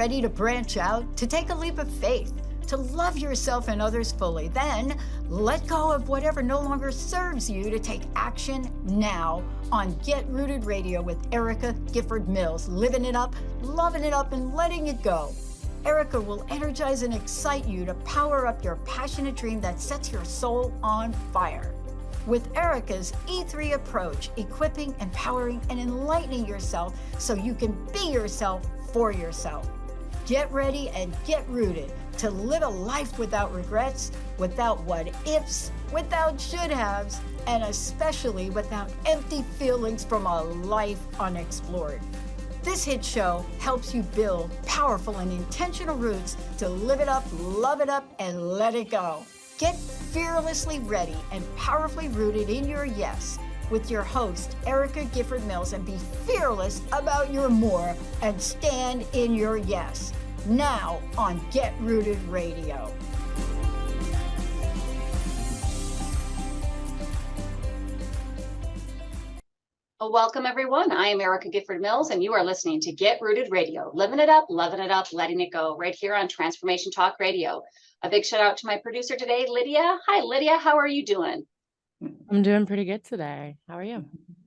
ready to branch out, to take a leap of faith, to love yourself and others fully, then let go of whatever no longer serves you to take action now on Get Rooted Radio with Erica Gifford Mills, living it up, loving it up, and letting it go. Erica will energize and excite you to power up your passionate dream that sets your soul on fire. With Erica's E3 approach, equipping, empowering, and enlightening yourself so you can be yourself for yourself. Get ready and get rooted to live a life without regrets, without what ifs, without should haves, and especially without empty feelings from a life unexplored. This hit show helps you build powerful and intentional roots to live it up, love it up, and let it go. Get fearlessly ready and powerfully rooted in your yes with your host, Erica Gifford Mills, and be fearless about your more and stand in your yes. Now on Get Rooted Radio. Welcome, everyone. I am Erica Gifford Mills, and you are listening to Get Rooted Radio, living it up, loving it up, letting it go, right here on Transformation Talk Radio. A big shout out to my producer today, Lydia. Hi, Lydia. How are you doing? I'm doing pretty good today. How are you?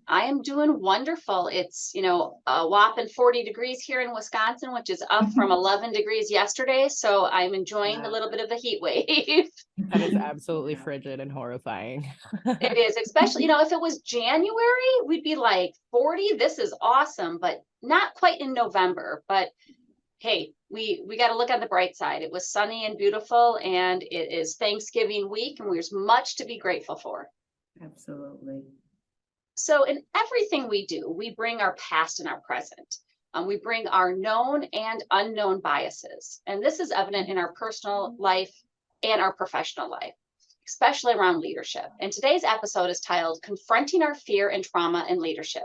I am doing wonderful. It's, a whopping 40 degrees here in Wisconsin, which is up from 11 degrees yesterday. So I'm enjoying a little bit of the heat wave. That is absolutely frigid and horrifying. It is, especially, if it was January, we'd be like 40. This is awesome, but not quite in November. But hey, we got to look on the bright side. It was sunny and beautiful, and it is Thanksgiving week, and there's much to be grateful for. Absolutely. So in everything we do, we bring our past and our present. We bring our known and unknown biases. And this is evident in our personal life and our professional life, especially around leadership. And today's episode is titled Confronting Our Fear and Trauma in Leadership.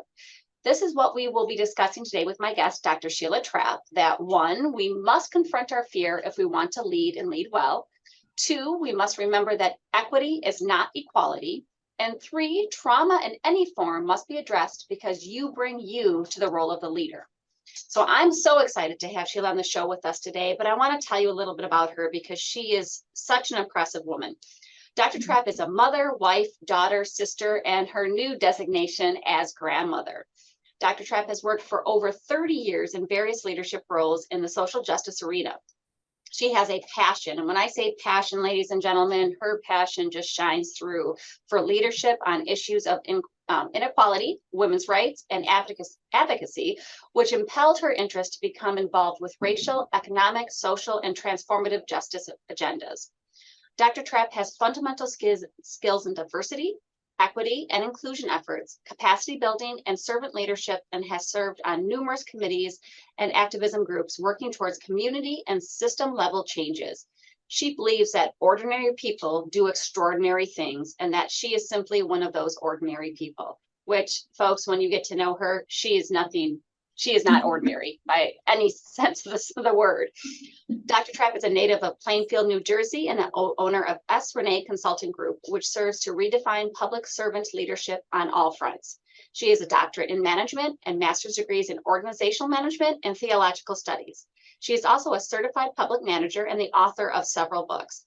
This is what we will be discussing today with my guest, Dr. Sheila Trapp, that 1, we must confront our fear if we want to lead and lead well. 2, we must remember that equity is not equality. And 3, trauma in any form must be addressed because you bring you to the role of the leader. So I'm so excited to have Sheila on the show with us today, but I want to tell you a little bit about her because she is such an impressive woman. Dr. Trapp is a mother, wife, daughter, sister, and her new designation as grandmother. Dr. Trapp has worked for over 30 years in various leadership roles in the social justice arena. She has a passion. And when I say passion, ladies and gentlemen, her passion just shines through for leadership on issues of inequality, women's rights, and advocacy, which impelled her interest to become involved with racial, economic, social, and transformative justice agendas. Dr. Trapp has fundamental skills in diversity, equity, and inclusion efforts, capacity building, and servant leadership, and has served on numerous committees and activism groups working towards community and system-level changes. She believes that ordinary people do extraordinary things, and that she is simply one of those ordinary people, which, folks, when you get to know her, she is not ordinary by any sense of the word. Dr. Trapp is a native of Plainfield, New Jersey, and an owner of S. Renee Consulting Group, which serves to redefine public servant leadership on all fronts. She is a doctorate in management and master's degrees in organizational management and theological studies. She is also a certified public manager and the author of several books.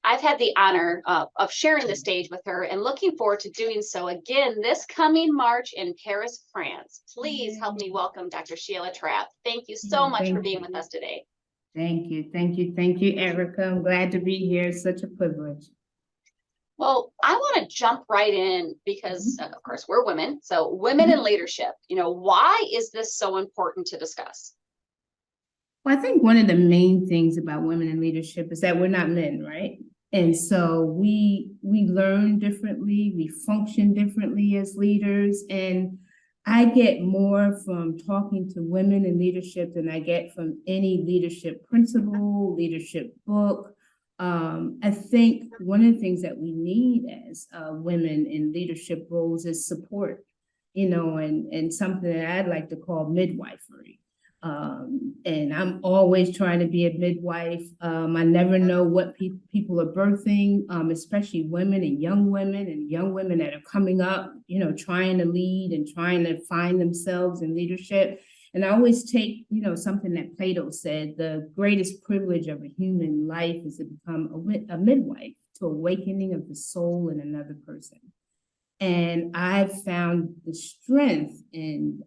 I've had the honor of sharing the stage with her and looking forward to doing so again this coming March in Paris, France. Please help me welcome Dr. Sheila Trapp. Thank you so much for being with us today. Thank you, Erica. I'm glad to be here. It's such a privilege. Well, I want to jump right in because, of course, we're women. So women in leadership, why is this so important to discuss? Well, I think one of the main things about women in leadership is that we're not men, right? And so we learn differently, we function differently as leaders. And I get more from talking to women in leadership than I get from any leadership principle, leadership book. I think one of the things that we need as women in leadership roles is support, and something that I'd like to call midwifery. And I'm always trying to be a midwife. I never know what people are birthing, especially women and young women that are coming up, trying to lead and trying to find themselves in leadership. And I always take, something that Plato said, the greatest privilege of a human life is to become a midwife to awakening of the soul in another person. And I've found the strength in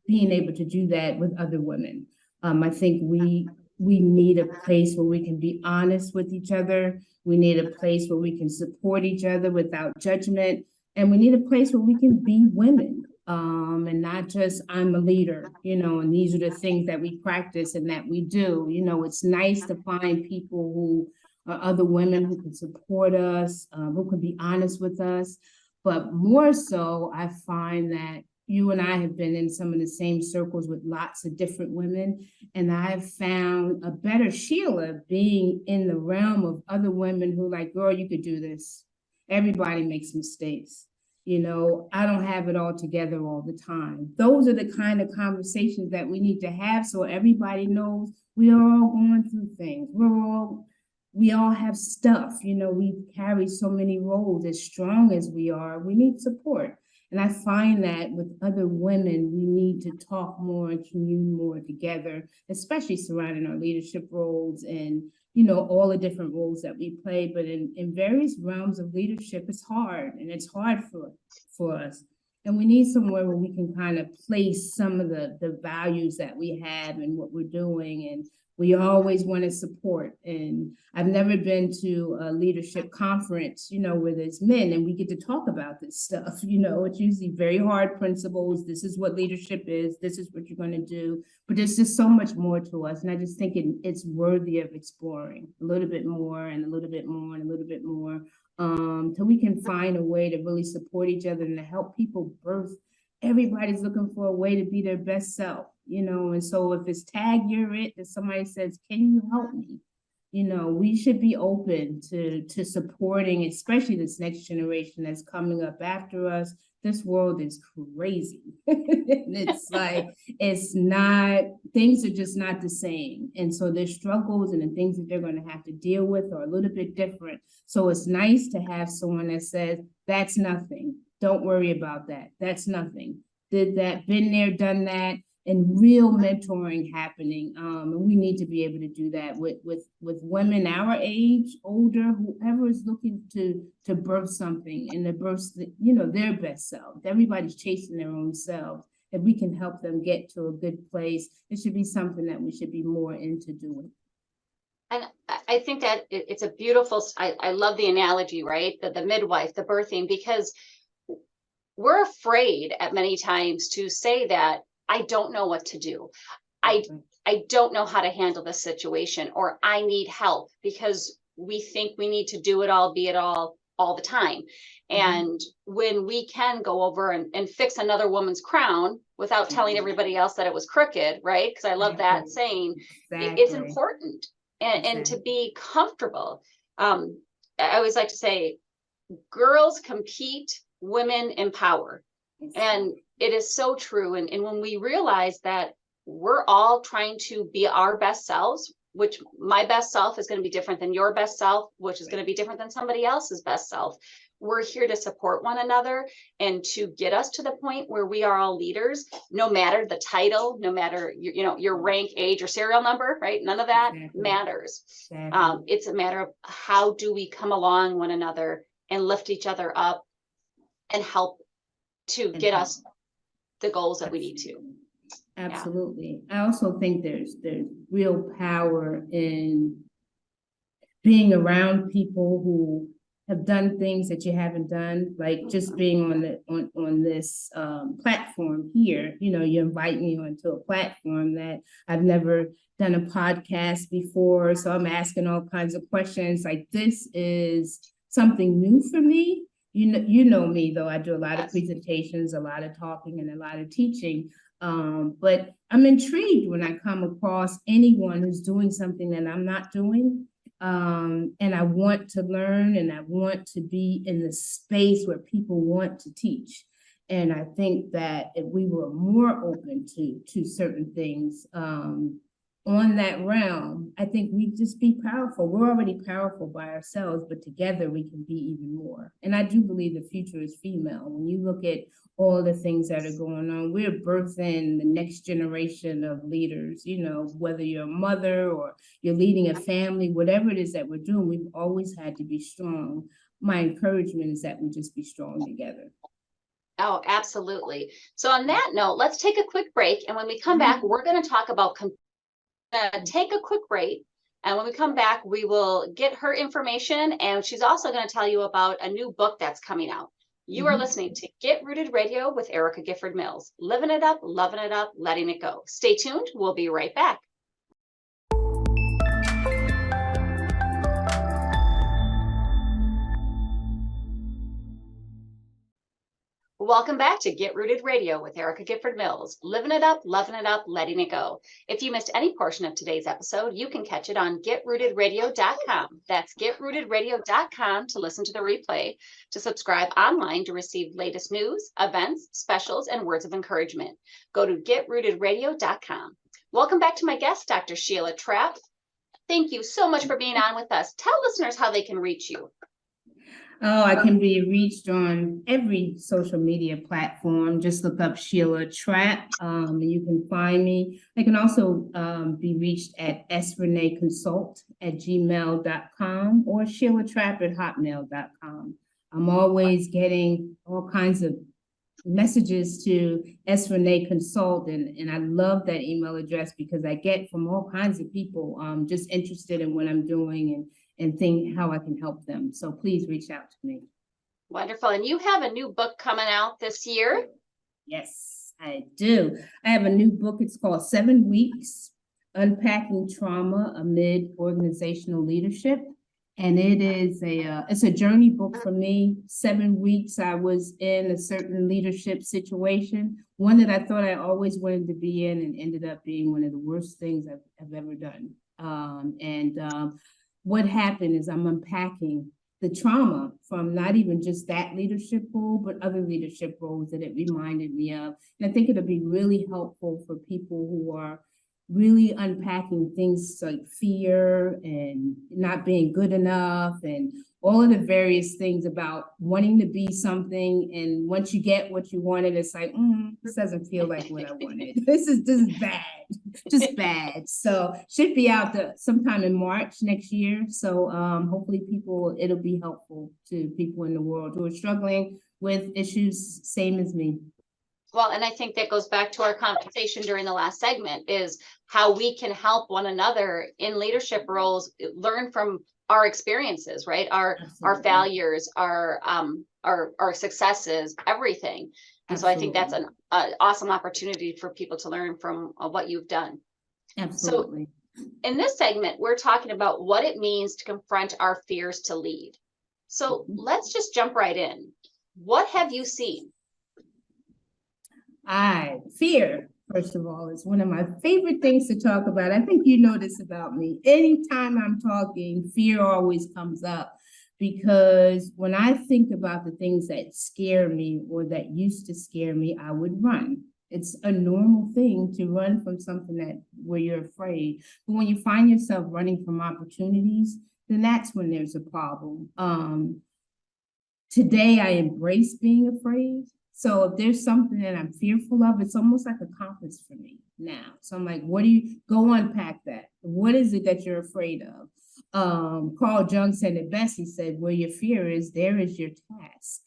being able to do that with other women. I think we need a place where we can be honest with each other. We need a place where we can support each other without judgment. And we need a place where we can be women, and not just I'm a leader, and these are the things that we practice and that we do. It's nice to find people who are other women who can support us, who can be honest with us. But more so, I find that you and I have been in some of the same circles with lots of different women, and I've found a better Sheila being in the realm of other women who like, girl, you could do this. Everybody makes mistakes. I don't have it all together all the time. Those are the kind of conversations that we need to have so everybody knows we are all going through things. We all have stuff, we carry so many roles. As strong as we are, we need support. And I find that with other women, we need to talk more and commune more together, especially surrounding our leadership roles and, all the different roles that we play. But in various realms of leadership, it's hard, and it's hard for us. And we need somewhere where we can kind of place some of the values that we have and what we're doing. And we always want to support. And I've never been to a leadership conference, where there's men and we get to talk about this stuff. It's usually very hard principles. This is what leadership is. This is what you're going to do. But there's just so much more to us. And I just think it's worthy of exploring a little bit more and a little bit more and a little bit more, till we can find a way to really support each other and to help people birth. Everybody's looking for a way to be their best self, and so if it's tag you're it, that somebody says, can you help me? We should be open to supporting, especially this next generation that's coming up after us. This world is crazy. And it's like, things are just not the same. And so their struggles and the things that they're going to have to deal with are a little bit different. So it's nice to have someone that says, that's nothing. Don't worry about that. That's nothing. Did that, been there, done that, and real mentoring happening. And we need to be able to do that with women our age, older, whoever is looking to birth something and to birth, their best self. Everybody's chasing their own selves. If we can help them get to a good place, it should be something that we should be more into doing. And I think that it's a beautiful, I love the analogy, right? The midwife, the birthing, because we're afraid at many times to say that I don't know what to do. I don't know how to handle this situation, or I need help, because we think we need to do it all, be it all the time. And when we can go over and fix another woman's crown without telling everybody else that it was crooked, right? Because I love that saying. It's important and to be comfortable. I always like to say, girls compete, women empower. And it is so true. And when we realize that we're all trying to be our best selves, which my best self is going to be different than your best self, which is going to be different than somebody else's best self. We're here to support one another and to get us to the point where we are all leaders, no matter the title, no matter your rank, age, or serial number, right? None of that matters. It's a matter of how do we come along one another and lift each other up and help to get us the goals that we need to. Absolutely. I also think there's real power in being around people who have done things that you haven't done, like just being on this platform here. You invite me onto a platform that I've never done a podcast before, so I'm asking all kinds of questions. Like, this is something new for me. You know me, though. I do a lot of presentations, a lot of talking, and a lot of teaching. But I'm intrigued when I come across anyone who's doing something that I'm not doing. And I want to learn, and I want to be in the space where people want to teach. And I think that if we were more open to certain things, on that realm, I think we just be powerful. We're already powerful by ourselves, but together we can be even more. And I do believe the future is female. When you look at all the things that are going on, we're birthing the next generation of leaders, you know, whether you're a mother or you're leading a family, whatever it is that we're doing, we've always had to be strong. My encouragement is that we just be strong together. Oh, absolutely. So on that note, let's take a quick break. And when we come back, we're going to talk about take a quick break. And when we come back, we will get her information. And she's also going to tell you about a new book that's coming out. You are listening to Get Rooted Radio with Erica Gifford Mills. Living it up, loving it up, letting it go. Stay tuned. We'll be right back. Welcome back to Get Rooted Radio with Erica Gifford Mills. Living it up, loving it up, letting it go. If you missed any portion of today's episode, you can catch it on getrootedradio.com. That's getrootedradio.com to listen to the replay, to subscribe online to receive latest news, events, specials, and words of encouragement. Go to getrootedradio.com. Welcome back to my guest, Dr. Sheila Trapp. Thank you so much for being on with us. Tell listeners how they can reach you. Oh, I can be reached on every social media platform. Just look up Sheila Trapp, and you can find me. I can also be reached at sreneconsult@gmail.com or SheilaTrapp@hotmail.com. I'm always getting all kinds of messages to sreneconsult, and I love that email address because I get from all kinds of people just interested in what I'm doing and think how I can help them. So please reach out to me. Wonderful. And you have a new book coming out this year. Yes, I do. I have a new book. It's called 7 Weeks, Unpacking Trauma Amid Organizational Leadership. And it's a journey book for me. 7 weeks I was in a certain leadership situation, one that I thought I always wanted to be in, and ended up being one of the worst things I've ever done. What happened is I'm unpacking the trauma from not even just that leadership role, but other leadership roles that it reminded me of. And I think it'll be really helpful for people who are really unpacking things like fear and not being good enough and all of the various things about wanting to be something. And once you get what you wanted, it's like, this doesn't feel like what I wanted. This is bad, just bad. So should be out sometime in March next year. So hopefully it'll be helpful to people in the world who are struggling with issues same as me. Well, and I think that goes back to our conversation during the last segment, is how we can help one another in leadership roles, learn from our experiences, right? Our failures, our successes, everything. And so I think that's an awesome opportunity for people to learn from what you've done. Absolutely. So in this segment, we're talking about what it means to confront our fears to lead. So let's just jump right in. What have you seen? Fear, first of all, is one of my favorite things to talk about. I think you know this about me. Anytime I'm talking, fear always comes up, because when I think about the things that scare me or that used to scare me, I would run. It's a normal thing to run from something where you're afraid. But when you find yourself running from opportunities, then that's when there's a problem. Today, I embrace being afraid. So if there's something that I'm fearful of, it's almost like a compass for me now. So I'm like, go unpack that. What is it that you're afraid of? Carl Jung said it best. He said, where your fear is, there is your task.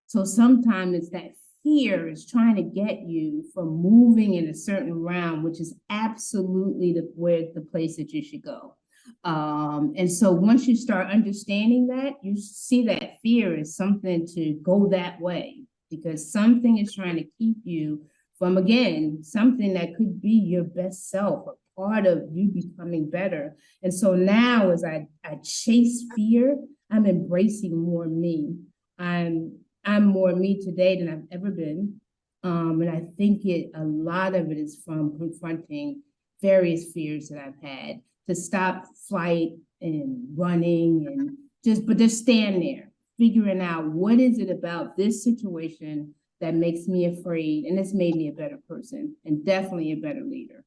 So sometimes it's that fear is trying to get you from moving in a certain realm, which is absolutely the place that you should go. And so once you start understanding that, you see that fear is something to go that way, because something is trying to keep you from, again, something that could be your best self, a part of you becoming better. And so now as I chase fear, I'm embracing more me. I'm more me today than I've ever been. And I think a lot of it is from confronting various fears that I've had, to stop flight and running and just stand there, figuring out what is it about this situation that makes me afraid, and it's made me a better person and definitely a better leader.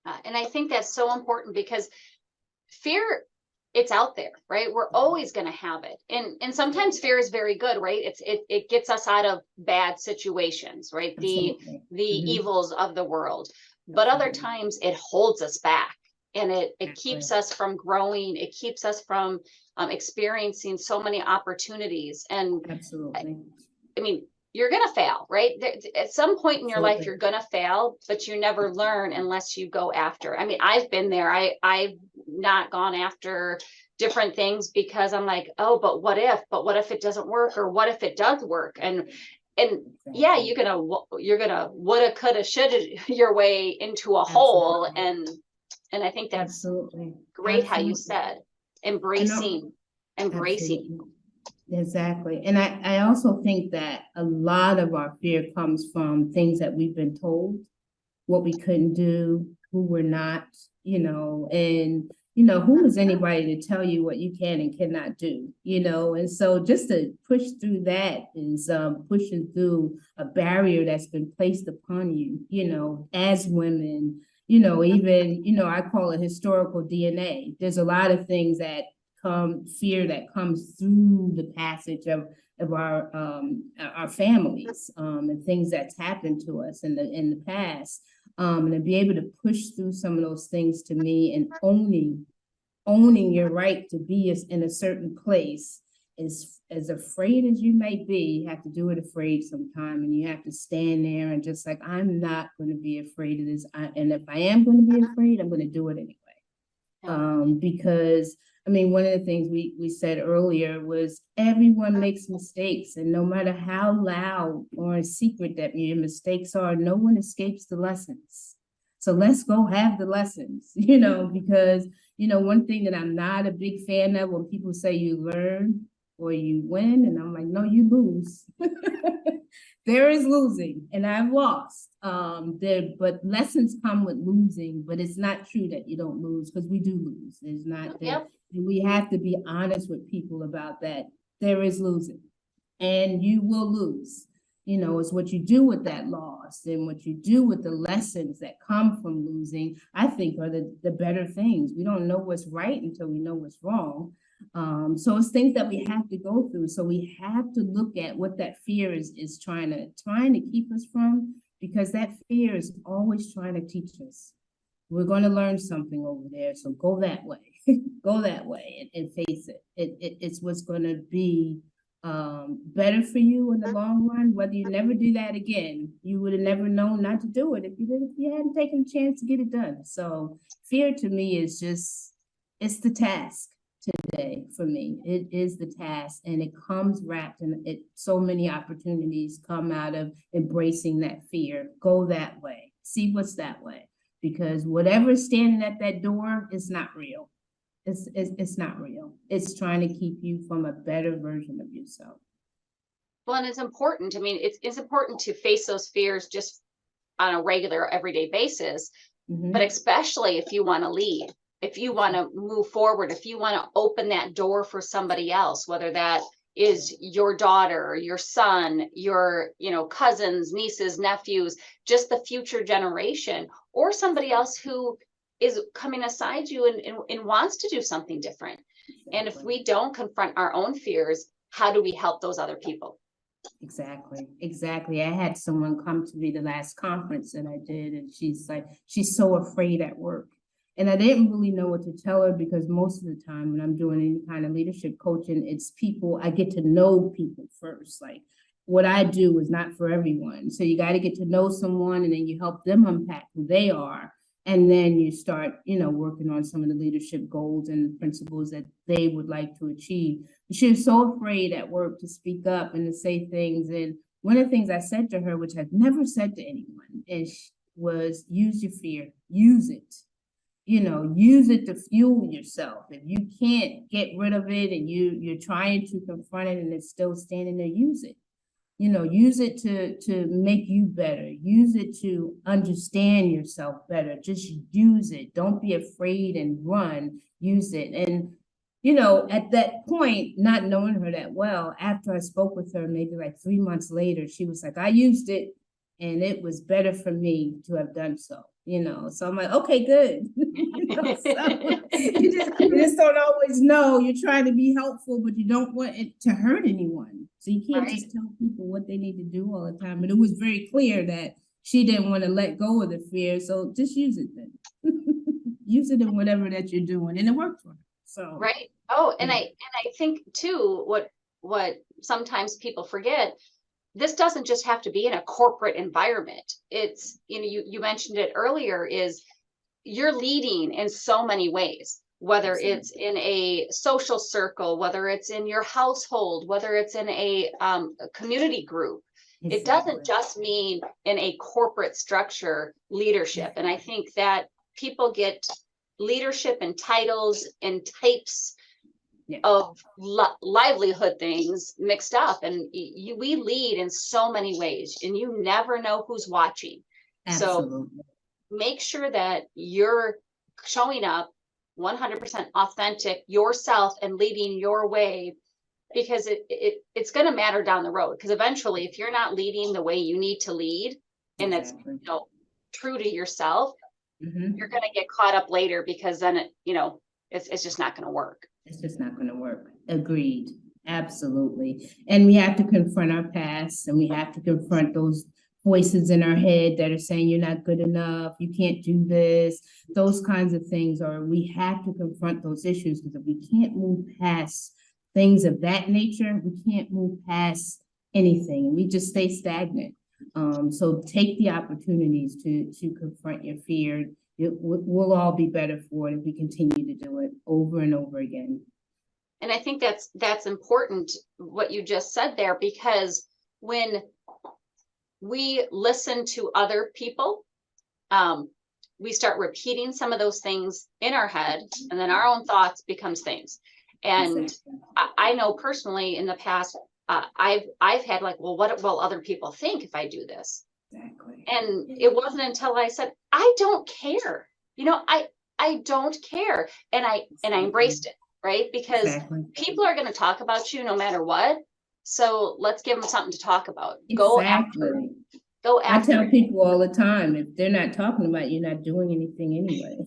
And I think that's so important because fear, it's out there, right? We're always going to have it. And sometimes fear is very good, right? It gets us out of bad situations, right? Absolutely. The Mhm. evils of the world. But other times it holds us back, and it keeps us from growing. It keeps us from experiencing so many opportunities. And Absolutely. I mean, you're going to fail, right? At some point in your life, Absolutely. you're going to fail, but you never learn unless you go after. I mean, I've been there. I've not gone after different things because I'm like, oh, but what if it doesn't work? Or what if it does work? And yeah, you're gonna woulda, coulda, shoulda your way into a hole. Absolutely. And I think that's Absolutely. great how you Absolutely. said And embracing. absolutely. Exactly. And I also think that a lot of our fear comes from things that we've been told, what we couldn't do, who we're not, and who is anybody to tell you what you can and cannot do, and so just to push through that is pushing through a barrier that's been placed upon you, as women, even, I call it historical DNA. There's a lot of things that fear that comes through the passage of our families, and things that's happened to us in the past, and to be able to push through some of those things, to me, and owning your right to be in a certain place, is as afraid as you might be. You have to do it afraid sometime, and you have to stand there and just like, I'm not going to be afraid of this, and if I am going to be afraid, I'm going to do it anyway. Because I mean, one of the things we said earlier was everyone makes mistakes, and no matter how loud or a secret that your mistakes are, no one escapes the lessons. So let's go have the lessons, because, one thing that I'm not a big fan of, when people say you learn or you win, and I'm like, no, you lose. There is losing, and I've lost. But lessons come with losing, but it's not true that you don't lose, because we do lose. There's not that. Yep. We have to be honest with people about that. There is losing, and you will lose. It's what you do with that loss, and what you do with the lessons that come from losing, I think, are the better things. We don't know what's right until we know what's wrong. So it's things that we have to go through. So we have to look at what that fear is trying to keep us from, because that fear is always trying to teach us. We're going to learn something over there. So go that way, go that way, and face it. It's what's going to be better for you in the long run. Whether you never do that again, you would have never known not to do it if you hadn't taken a chance to get it done. So fear, to me, is just, it's the task today for me. It is the task, and it comes wrapped in it. So many opportunities come out of embracing that fear. Go that way, see what's that way, because whatever's standing at that door is not real. It's not real. It's trying to keep you from a better version of yourself. Well, and it's important. I mean, it's important to face those fears just on a regular, everyday basis, but especially if you want to lead, if you want to move forward, if you want to open that door for somebody else, whether that is your daughter, your son, your, cousins, nieces, nephews, just the future generation, or somebody else who is coming aside you and wants to do something different. Exactly. And if we don't confront our own fears, how do we help those other people? Exactly. I had someone come to me the last conference that I did, and she's like, she's so afraid at work. And I didn't really know what to tell her, because most of the time when I'm doing any kind of leadership coaching, it's people, I get to know people first. Like, what I do is not for everyone. So you got to get to know someone, and then you help them unpack who they are. And then you start, working on some of the leadership goals and principles that they would like to achieve. She was so afraid at work to speak up and to say things. And one of the things I said to her, which I've never said to anyone, was use your fear, use it. Use it to fuel yourself. If you can't get rid of it, and you're trying to confront it and it's still standing there, use it. Use it to make you better. Use it to understand yourself better. Just use it. Don't be afraid and run. Use it. And, at that point, not knowing her that well, after I spoke with her, maybe like 3 months later, she was like, I used it. And it was better for me to have done so, so I'm like, okay, good. So you just don't always know. You're trying to be helpful, but you don't want it to hurt anyone. So you can't just tell people what they need to do all the time. But it was very clear that she didn't want to let go of the fear. So just use it then. Use it in whatever that you're doing. And it worked for her. So Right. Oh, and I think too, what sometimes people forget, this doesn't just have to be in a corporate environment. It's, you mentioned it earlier, is you're leading in so many ways, whether it's in a social circle, whether it's in your household, whether it's in a community group. It doesn't just mean in a corporate structure leadership. And I think that people get leadership and titles and types of livelihood things mixed up, and we lead in so many ways, and you never know who's watching. Absolutely. So make sure that you're showing up 100% authentic yourself and leading your way, because it's going to matter down the road. Because eventually, if you're not leading the way you need to lead, and it's true to yourself, you're going to get caught up later, because then it's just not going to work. It's just not going to work. Agreed. Absolutely. And we have to confront our past, and we have to confront those voices in our head that are saying you're not good enough, you can't do this, those kinds of things. Or we have to confront those issues, because if we can't move past things of that nature, we can't move past anything. We just stay stagnant. So take the opportunities to confront your fear. We'll all be better for it if we continue to do it over and over again. And I think that's important, what you just said there, because when we listen to other people, we start repeating some of those things in our head, and then our own thoughts becomes things. And I know personally in the past, I've had like, well, what will other people think if I do this? Exactly. And it wasn't until I said, I don't care. I don't care. And I embraced it, right? Because people are going to talk about you no matter what. So let's give them something to talk about. Go after it. I tell people all the time, if they're not talking about you, you're not doing anything anyway.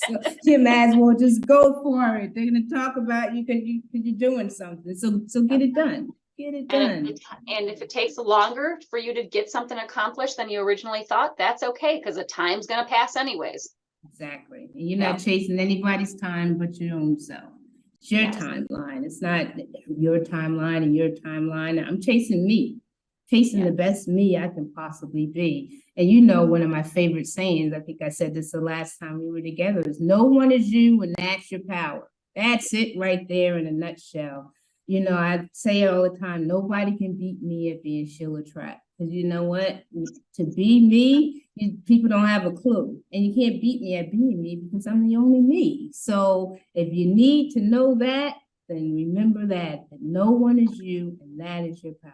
So you might as well just go for it. They're going to talk about you because you're doing something. So get it done. Get it done. And if it takes longer for you to get something accomplished than you originally thought, that's okay, because the time's going to pass anyways. Exactly. And you're not chasing anybody's time but your own self. It's your timeline. It's not your timeline and your timeline. I'm chasing me. Chasing the best me I can possibly be. And one of my favorite sayings, I think I said this the last time we were together, is no one is you and that's your power. That's it right there in a nutshell. I say it all the time, nobody can beat me at being Sheila Trapp. Because you know what? To be me, people don't have a clue. And you can't beat me at being me, because I'm the only me. So if you need to know that, then remember that no one is you and that is your power.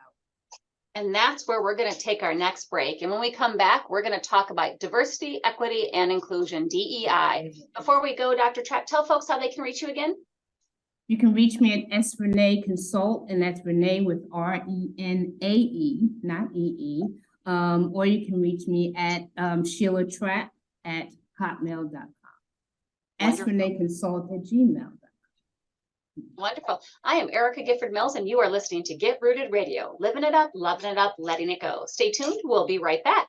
And that's where we're going to take our next break. And when we come back, we're going to talk about diversity, equity, and inclusion, DEI. Before we go, Dr. Trapp, tell folks how they can reach you again. You can reach me at S. Renee Consult, and that's Renee with RENAE, not EE. Or you can reach me at Sheila Trapp at hotmail.com. S. Renee Consult at gmail.com. Wonderful. I am Erica Gifford Mills, and you are listening to Get Rooted Radio. Living it up, loving it up, letting it go. Stay tuned. We'll be right back.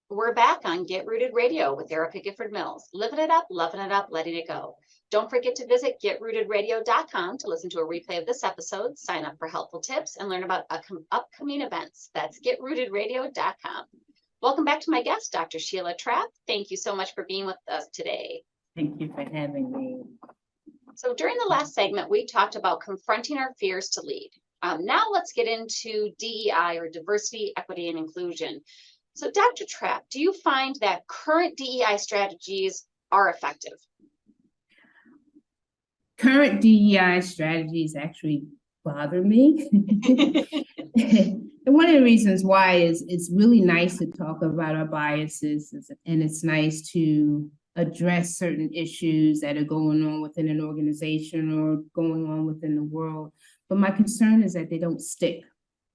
We're back on Get Rooted Radio with Erica Gifford Mills. Living it up, loving it up, letting it go. Don't forget to visit getrootedradio.com to listen to a replay of this episode, sign up for helpful tips, and learn about upcoming events. That's getrootedradio.com. Welcome back to my guest, Dr. Sheila Trapp. Thank you so much for being with us today. Thank you for having me. So during the last segment, we talked about confronting our fears to lead. Now let's get into DEI, or diversity, equity, and inclusion. So Dr. Trapp, do you find that current DEI strategies are effective? Current DEI strategies actually bother me. And one of the reasons why is it's really nice to talk about our biases, and it's nice to address certain issues that are going on within an organization or going on within the world. But my concern is that they don't stick,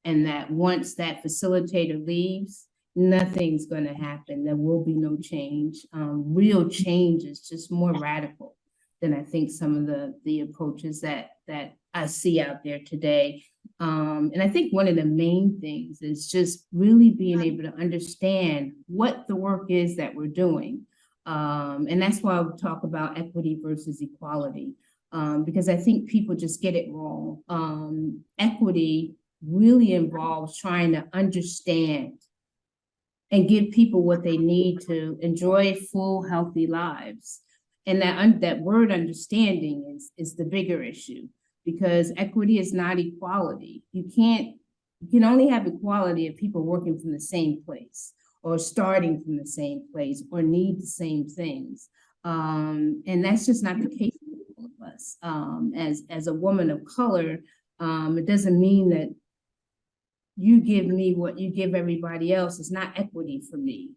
and that once that facilitator leaves, nothing's going to happen. There will be no change. Real change is just more radical than I think some of the approaches that I see out there today. And I think one of the main things is just really being able to understand what the work is that we're doing. And that's why I talk about equity versus equality, because I think people just get it wrong. Equity really involves trying to understand and give people what they need to enjoy full, healthy lives. And that word understanding is the bigger issue, because equity is not equality. You can only have equality if people are working from the same place or starting from the same place or need the same things. And that's just not the case for all of us. As a woman of color, it doesn't mean that you give me what you give everybody else. It's not equity for me.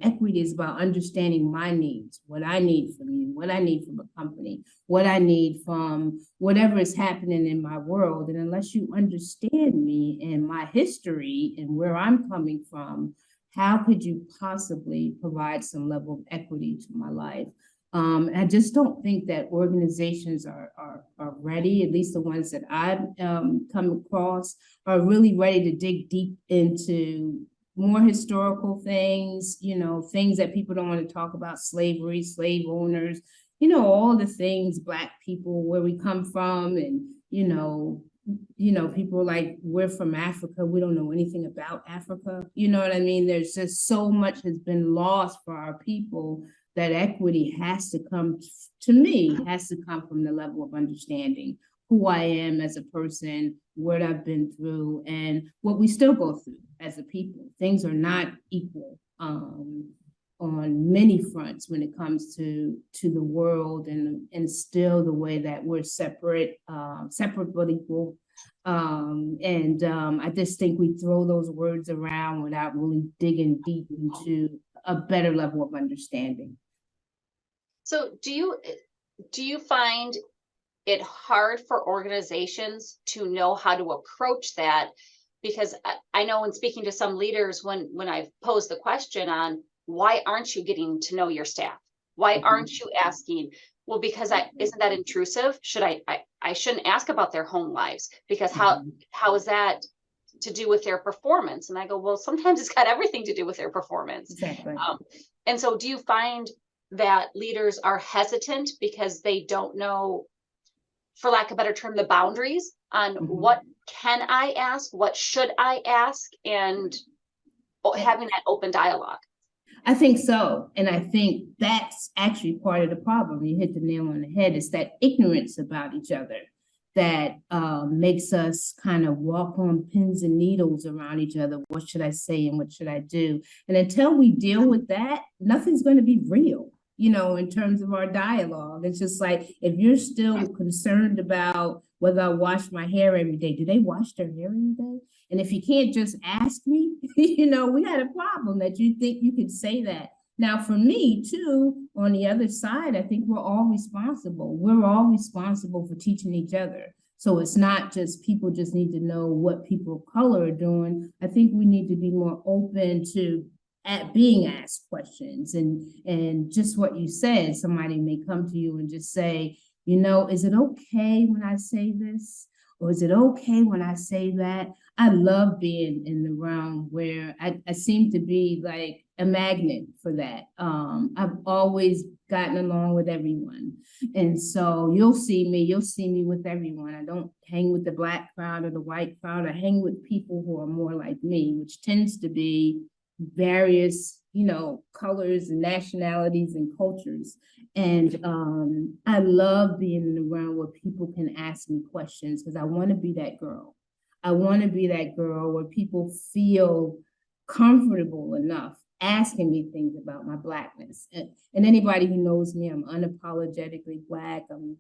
Equity is about understanding my needs, what I need from you, what I need from a company, what I need from whatever is happening in my world. And unless you understand me and my history and where I'm coming from, how could you possibly provide some level of equity to my life? I just don't think that organizations are ready, at least the ones that I've come across, are really ready to dig deep into more historical things, things that people don't want to talk about: slavery, slave owners, all the things, Black people, where we come from, and, people like, we're from Africa, we don't know anything about Africa. You know what I mean? There's just so much has been lost for our people, that equity has to come, to me, has to come from the level of understanding who I am as a person, what I've been through, and what we still go through as a people. Things are not equal on many fronts when it comes to the world, and still the way that we're separate but equal. I just think we throw those words around without really digging deep into a better level of understanding. So do you find it hard for organizations to know how to approach that? Because I know in speaking to some leaders, when I've posed the question on why aren't you getting to know your staff? Why aren't you asking? Well, because isn't that intrusive? I shouldn't ask about their home lives, because how is that to do with their performance? And I go, well, sometimes it's got everything to do with their performance. Exactly. And so do you find that leaders are hesitant because they don't know, for lack of a better term, the boundaries on what can I ask, what should I ask, and having that open dialogue? I think so. And I think that's actually part of the problem. You hit the nail on the head. It's that ignorance about each other that makes us kind of walk on pins and needles around each other. What should I say and what should I do? And until we deal with that, nothing's going to be real, in terms of our dialogue. It's just like, if you're still concerned about whether I wash my hair every day, do they wash their hair every day? And if you can't just ask me, we got a problem that you think you could say that. Now, for me, too, on the other side, I think we're all responsible. We're all responsible for teaching each other. So it's not just people just need to know what people of color are doing. I think we need to be more open to being asked questions. And just what you said, somebody may come to you and just say, is it okay when I say this? Or is it okay when I say that? I love being in the realm where I seem to be like a magnet for that. I've always gotten along with everyone. And so you'll see me with everyone. I don't hang with the Black crowd or the white crowd. I hang with people who are more like me, which tends to be various, colors and nationalities and cultures. And I love being in the realm where people can ask me questions, because I want to be that girl. I want to be that girl where people feel comfortable enough asking me things about my Blackness. And anybody who knows me, I'm unapologetically Black. I'm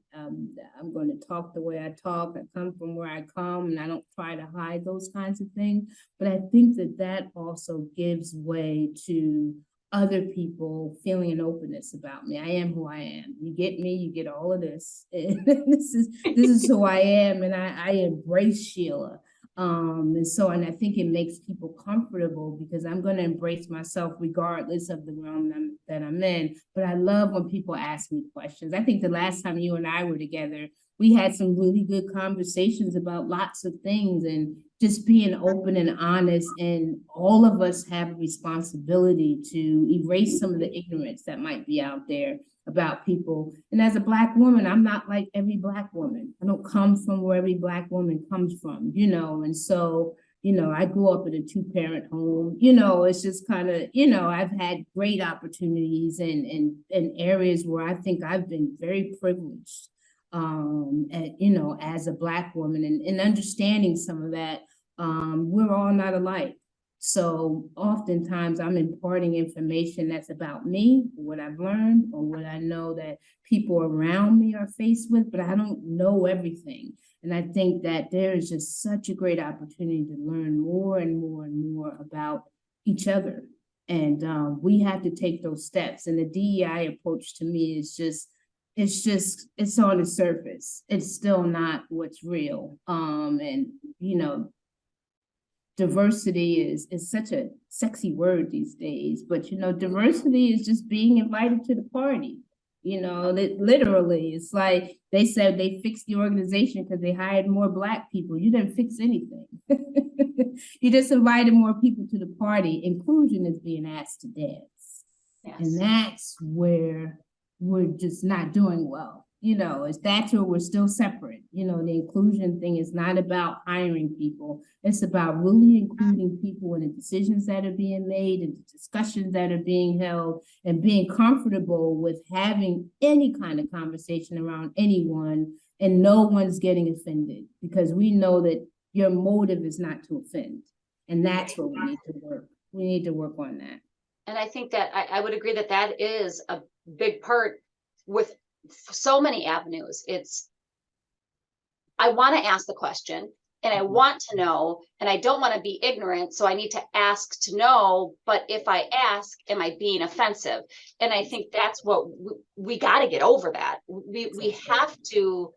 going to talk the way I talk. I come from where I come, and I don't try to hide those kinds of things. But I think that also gives way to other people feeling an openness about me. I am who I am. You get me, you get all of this. And this is who I am, and I embrace Sheila. And I think it makes people comfortable because I'm going to embrace myself regardless of the realm that I'm in. But I love when people ask me questions. I think the last time you and I were together, we had some really good conversations about lots of things and just being open and honest. And all of us have a responsibility to erase some of the ignorance that might be out there about people. And as a Black woman, I'm not like every Black woman. I don't come from where every Black woman comes from, and so, I grew up in a 2-parent home, it's just kind of, I've had great opportunities in areas where I think I've been very privileged, as a Black woman and understanding some of that. We're all not alike. So oftentimes I'm imparting information that's about me, what I've learned, or what I know that people around me are faced with, but I don't know everything. And I think that there is just such a great opportunity to learn more and more and more about each other. And we have to take those steps. And the DEI approach to me is it's on the surface. It's still not what's real. Diversity is such a sexy word these days, but diversity is just being invited to the party. Literally, it's like they said they fixed the organization because they hired more Black people. You didn't fix anything. You just invited more people to the party. Inclusion is being asked to dance. Yes. And that's where we're just not doing well. That's where we're still separate. The inclusion thing is not about hiring people. It's about really including people in the decisions that are being made and the discussions that are being held and being comfortable with having any kind of conversation around anyone and no one's getting offended because we know that your motive is not to offend. And that's what we need to work. We need to work on that. And I think that I would agree that is a big part with so many avenues. I want to ask the question and I want to know, and I don't want to be ignorant. So I need to ask to know, but if I ask, am I being offensive? And I think that's what we got to get over that. We have to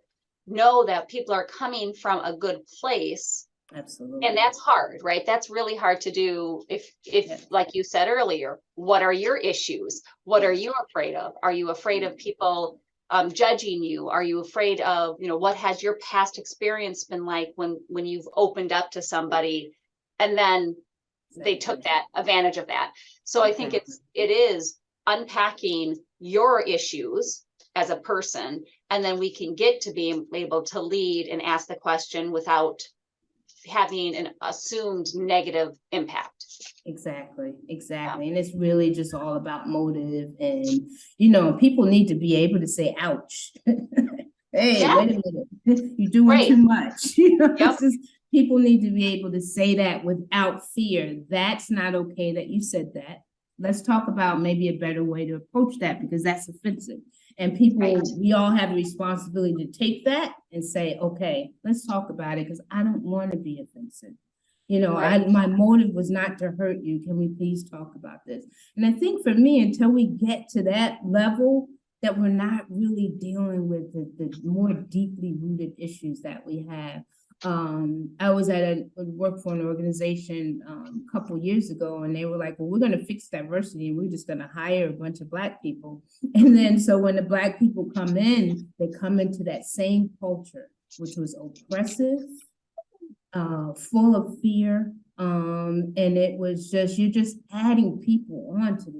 know that people are coming from a good place. Absolutely. And that's hard, right? That's really hard to do. If like you said earlier, what are your issues? What are you afraid of? Are you afraid of people judging you? Are you afraid of, what has your past experience been like when you've opened up to somebody and then they took that advantage of that? So I think it is unpacking your issues as a person, and then we can get to being able to lead and ask the question without having an assumed negative impact. Exactly. Yeah. And it's really just all about motive. And, people need to be able to say, ouch. Hey, wait a minute. You're doing too much. People need to be able to say that without fear. That's not okay that you said that. Let's talk about maybe a better way to approach that because that's offensive. And people, we all have a responsibility to take that and say, okay, let's talk about it because I don't want to be offensive. My motive was not to hurt you. Can we please talk about this? And I think for me, until we get to that level, that we're not really dealing with the more deeply rooted issues that we have. I was at work for an organization a couple years ago, and they were like, well, we're going to fix diversity and we're just going to hire a bunch of Black people. And then so when the Black people come in, they come into that same culture, which was oppressive, full of fear. And it was you're just adding people onto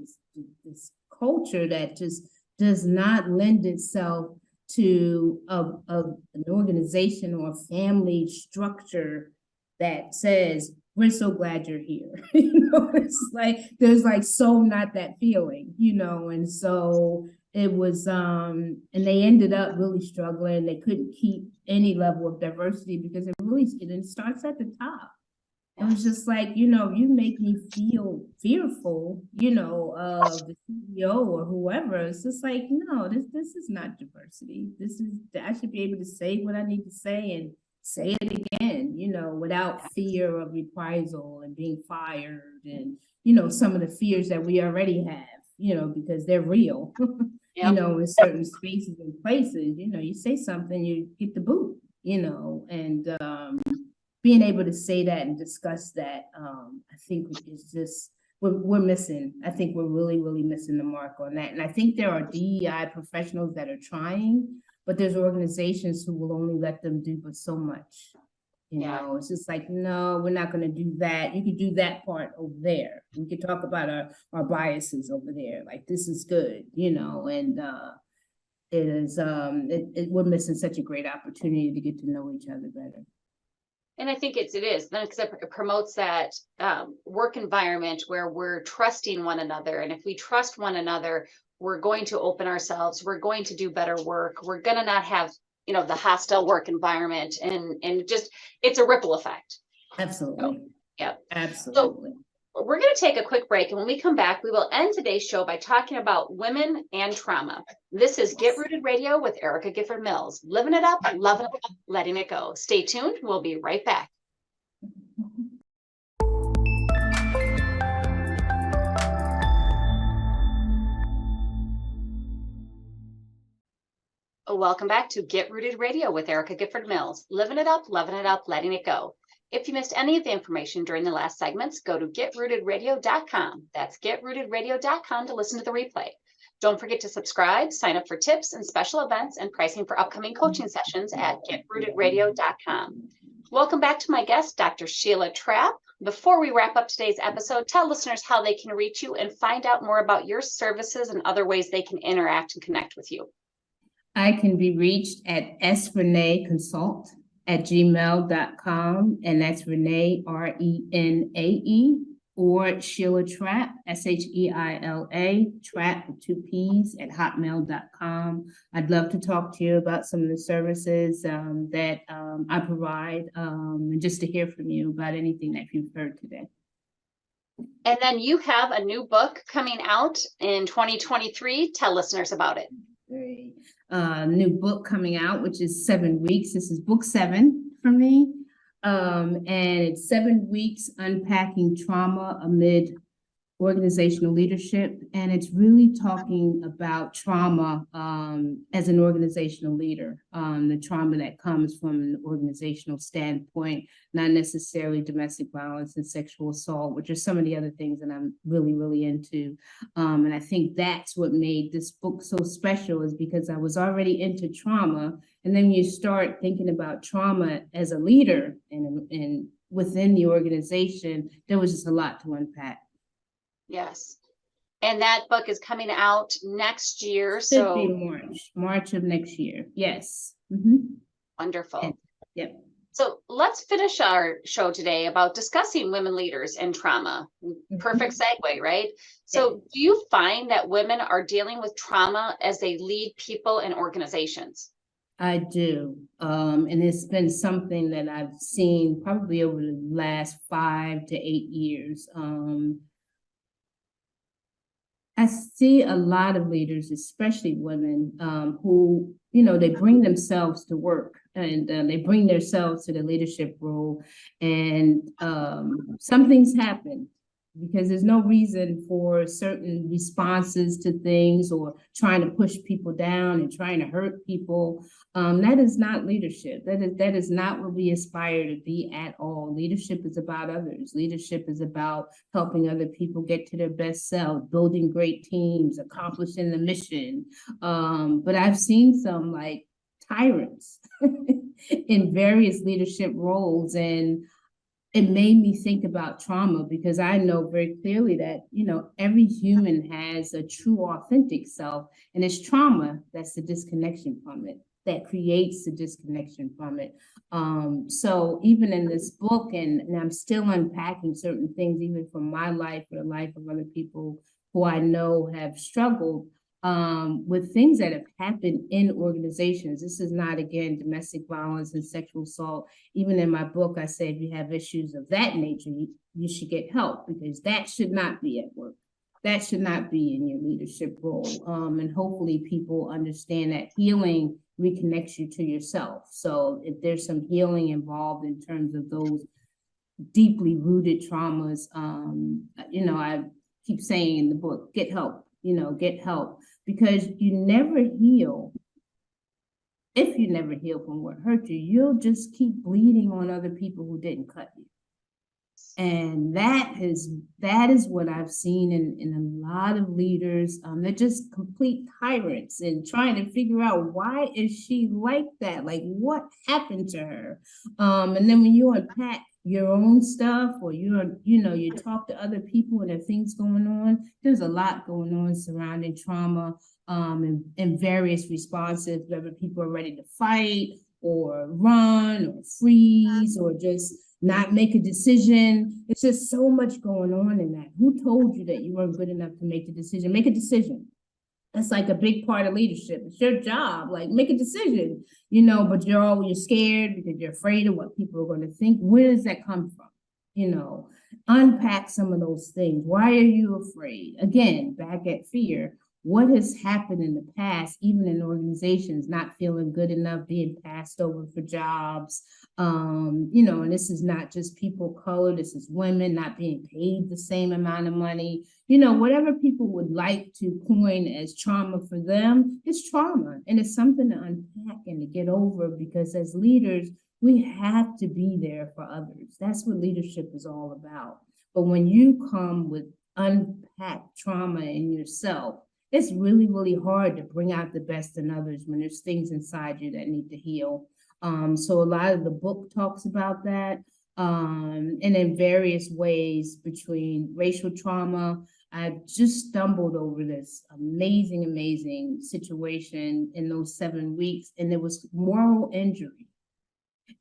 this culture that just does not lend itself to an organization or a family structure that says, we're so glad you're here. It's like, there's so not that feeling, and so it was, and they ended up really struggling. They couldn't keep any level of diversity because it starts at the top. It was just like, you make me feel fearful, of the CEO or whoever. It's just like, no, this is not diversity. I should be able to say what I need to say say it again, without fear of reprisal and being fired and, some of the fears that we already have, because they're real, Yep. in certain spaces and places, you say something, you get the boot, and being able to say that and discuss that, I think is just, we're missing. I think we're really, really missing the mark on that. And I think there are DEI professionals that are trying, but there's organizations who will only let them do but so much. It's just like, no, we're not going to do that. You could do that part over there. We could talk about our biases over there. Like, this is good, and it is, we're missing such a great opportunity to get to know each other better. And I think it is because it promotes that work environment where we're trusting one another. And if we trust one another, we're going to open ourselves. We're going to do better work. We're going to not have, the hostile work environment, and just, it's a ripple effect. Absolutely. So, yeah. Absolutely. So we're going to take a quick break. And when we come back, we will end today's show by talking about women and trauma. This is Get Rooted Radio with Erica Gifford Mills. Living it up, loving it up, letting it go. Stay tuned. We'll be right back. Welcome back to Get Rooted Radio with Erica Gifford Mills. Living it up, loving it up, letting it go. If you missed any of the information during the last segments, go to getrootedradio.com. That's getrootedradio.com to listen to the replay. Don't forget to subscribe, sign up for tips and special events and pricing for upcoming coaching sessions at getrootedradio.com. Welcome back to my guest, Dr. Sheila Trapp. Before we wrap up today's episode, tell listeners how they can reach you and find out more about your services and other ways they can interact and connect with you. I can be reached at srenee@gmail.com, and that's Renee, RENAE, or Sheila Trapp, SHEILA, Trapp with 2 P's, @hotmail.com. I'd love to talk to you about some of the services that I provide, and just to hear from you about anything that you've heard today. And then you have a new book coming out in 2023. Tell listeners about it. New book coming out, which is 7 weeks. This is book 7 for me. And it's 7 weeks unpacking trauma amid organizational leadership. And it's really talking about trauma as an organizational leader, the trauma that comes from an organizational standpoint, not necessarily domestic violence and sexual assault, which are some of the other things that I'm really, really into. And I think that's what made this book so special, is because I was already into trauma. And then you start thinking about trauma as a leader and within the organization, there was just a lot to unpack. Yes. And that book is coming out next year. Should be March of next year. Yes. Mm-hmm. Wonderful. Yep. So let's finish our show today about discussing women leaders and trauma. Perfect segue, right? So do you find that women are dealing with trauma as they lead people and organizations? I do. And it's been something that I've seen probably over the last 5 to 8 years. I see a lot of leaders, especially women, who, they bring themselves to work, and they bring themselves to the leadership role, and something's happened, because there's no reason for certain responses to things or trying to push people down and trying to hurt people. That is not leadership. That is not what we aspire to be at all. Leadership is about others. Leadership is about helping other people get to their best self, building great teams, accomplishing the mission. But I've seen some like tyrants in various leadership roles, and it made me think about trauma, because I know very clearly that, every human has a true, authentic self, and it's trauma that's the disconnection from it, that creates the disconnection from it. So even in this book, and I'm still unpacking certain things, even from my life or the life of other people who I know have struggled with things that have happened in organizations. This is not, again, domestic violence and sexual assault. Even in my book, I say if you have issues of that nature, you should get help, because that should not be at work. That should not be in your leadership role. And hopefully people understand that healing reconnects you to yourself. So if there's some healing involved in terms of those deeply rooted traumas, I keep saying in the book, get help, get help, because you never heal. If you never heal from what hurt you, you'll just keep bleeding on other people who didn't cut you. And that is what I've seen in a lot of leaders. They're just complete tyrants and trying to figure out, why is she like that? Like, what happened to her? And then when you unpack your own stuff, or you talk to other people and there are things going on, there's a lot going on surrounding trauma, and various responses, whether people are ready to fight or run or freeze or just not make a decision. It's just so much going on in that. Who told you that you weren't good enough to make the decision? Make a decision. That's like a big part of leadership. It's your job. Like, make a decision, but you're scared because you're afraid of what people are going to think. Where does that come from? Unpack some of those things. Why are you afraid? Again, back at fear. What has happened in the past, even in organizations, not feeling good enough, being passed over for jobs, and this is not just people of color, this is women not being paid the same amount of money, whatever people would like to coin as trauma for them, it's trauma. And it's something to unpack and to get over, because as leaders, we have to be there for others. That's what leadership is all about. But when you come with unpacked trauma in yourself, it's really, really hard to bring out the best in others when there's things inside you that need to heal. So a lot of the book talks about that. And in various ways, between racial trauma, I just stumbled over this amazing situation in those 7 weeks, and it was moral injury.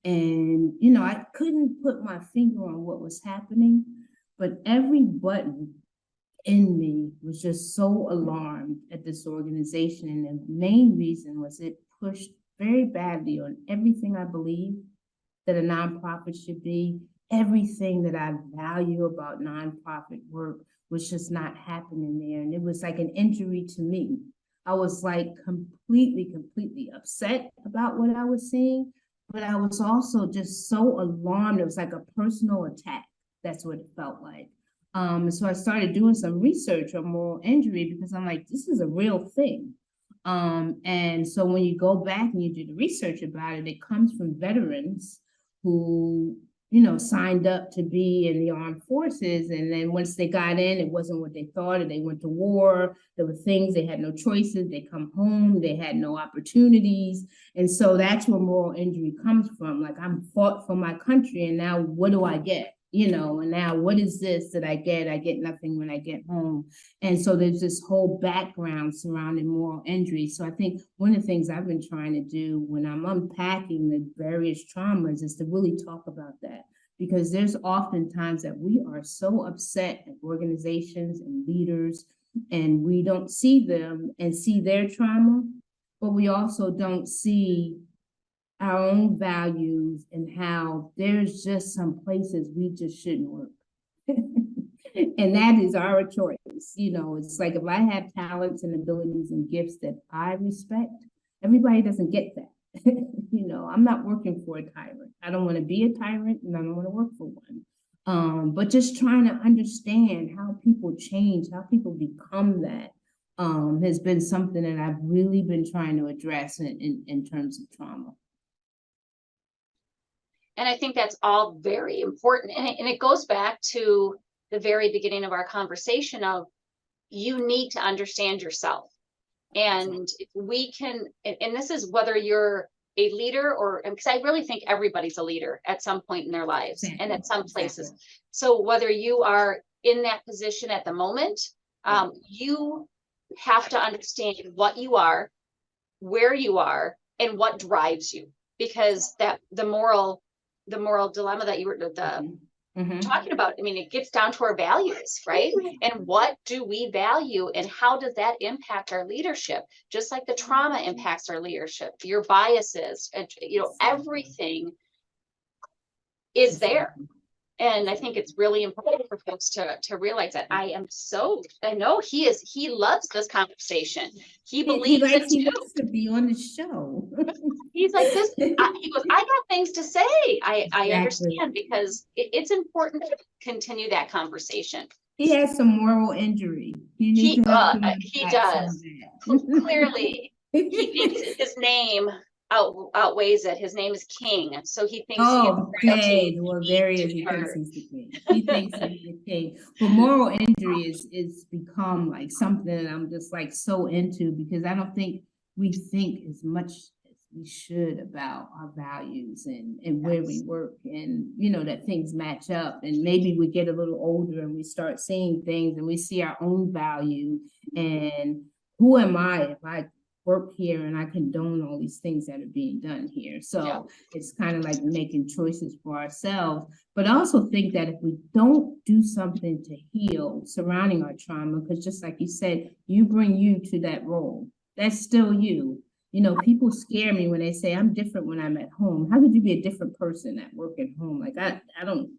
And, I couldn't put my finger on what was happening, but every button in me was just so alarmed at this organization. And the main reason was it pushed very badly on everything I believe that a nonprofit should be. Everything that I value about nonprofit work was just not happening there. And it was like an injury to me. I was like completely upset about what I was seeing, but I was also just so alarmed. It was like a personal attack. That's what it felt like. So I started doing some research on moral injury, because I'm like, this is a real thing. And so when you go back and you do the research about it, it comes from veterans who, signed up to be in the armed forces. And then once they got in, it wasn't what they thought, or they went to war. There were things, they had no choices. They come home, they had no opportunities. And so that's where moral injury comes from. Like, I'm fought for my country, and now what do I get? And now what is this that I get? I get nothing when I get home. And so there's this whole background surrounding moral injury. So I think one of the things I've been trying to do when I'm unpacking the various traumas is to really talk about that, because there's often times that we are so upset at organizations and leaders, and we don't see them and see their trauma, but we also don't see our own values and how there's just some places we just shouldn't work. And that is our choice. It's like, if I have talents and abilities and gifts that I respect, everybody doesn't get that. I'm not working for a tyrant. I don't want to be a tyrant, and I don't want to work for one. But just trying to understand how people change, how people become that, has been something that I've really been trying to address in terms of trauma. And I think that's all very important. And it goes back to the very beginning of our conversation of, you need to understand yourself. And if we can, and this is whether you're a leader or, because I really think everybody's a leader at some point in their lives, and at some places. So whether you are in that position at the moment, you have to understand what you are, where you are, and what drives you, because that the moral dilemma that you were talking about, I mean, it gets down to our values, right? And what do we value, and how does that impact our leadership? Just like the trauma impacts our leadership, your biases, and everything is there. And I think it's really important for folks to realize that I know he loves this conversation. He believes it He too. wants to be on the show. He's like this. He goes, I got things to say. I Exactly. understand, because it's important to continue that conversation. He has some moral injury. He does. Clearly, he thinks his name outweighs it. His name is King, so he thinks okay. Well, there he is. He thinks he's the king. He thinks he's the king. But moral injury is become like something that I'm just like so into, because I don't think we think as much as we should about our values and where we work, and that things match up. And maybe we get a little older and we start seeing things and we see our own value, and who am I if I work here and I condone all these things that are being done here. So it's kind of like making choices for ourselves, but I also think that if we don't do something to heal surrounding our trauma, because just like you said, you bring you to that role. That's still you. People scare me when they say I'm different when I'm at home. How could you be a different person at work and home? Like I don't,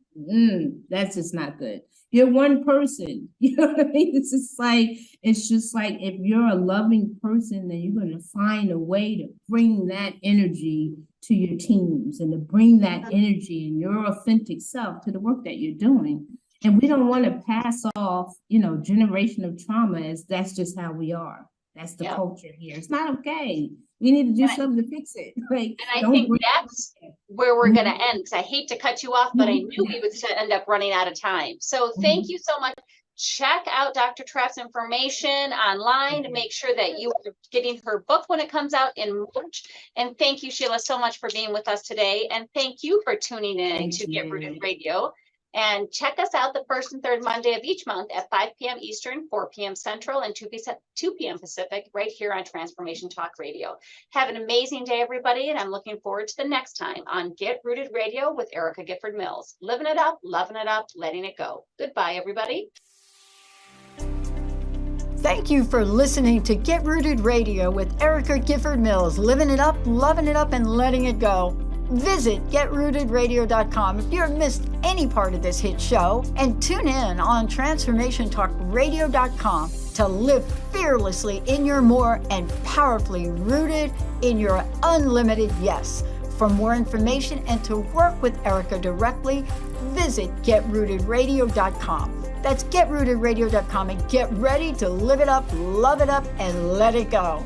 that's just not good. You're one person. You know what I mean? It's just like if you're a loving person, then you're going to find a way to bring that energy to your teams and to bring that energy and your authentic self to the work that you're doing. And we don't want to pass off, generation of trauma as that's just how we are. That's the culture here. It's not okay. We need to do something to fix it. And I think that's where we're going to end, because I hate to cut you off, but I knew we would end up running out of time. So thank you so much. Check out Dr. Trapp's information online to make sure that you are getting her book when it comes out in March. And thank you, Sheila, so much for being with us today. And thank you for tuning in to Get Rooted Radio. And check us out the first and third Monday of each month at 5 p.m. Eastern, 4 p.m. Central, and 2 p.m. Pacific, right here on Transformation Talk Radio. Have an amazing day, everybody, and I'm looking forward to the next time on Get Rooted Radio with Erica Gifford Mills. Living it up, loving it up, letting it go. Goodbye, everybody. Thank you for listening to Get Rooted Radio with Erica Gifford Mills. Living it up, loving it up, and letting it go. Visit GetRootedRadio.com if you've missed any part of this hit show, and tune in on TransformationTalkRadio.com to live fearlessly in your more and powerfully rooted in your unlimited yes. For more information and to work with Erica directly, visit GetRootedRadio.com. That's GetRootedRadio.com, and get ready to live it up, love it up, and let it go.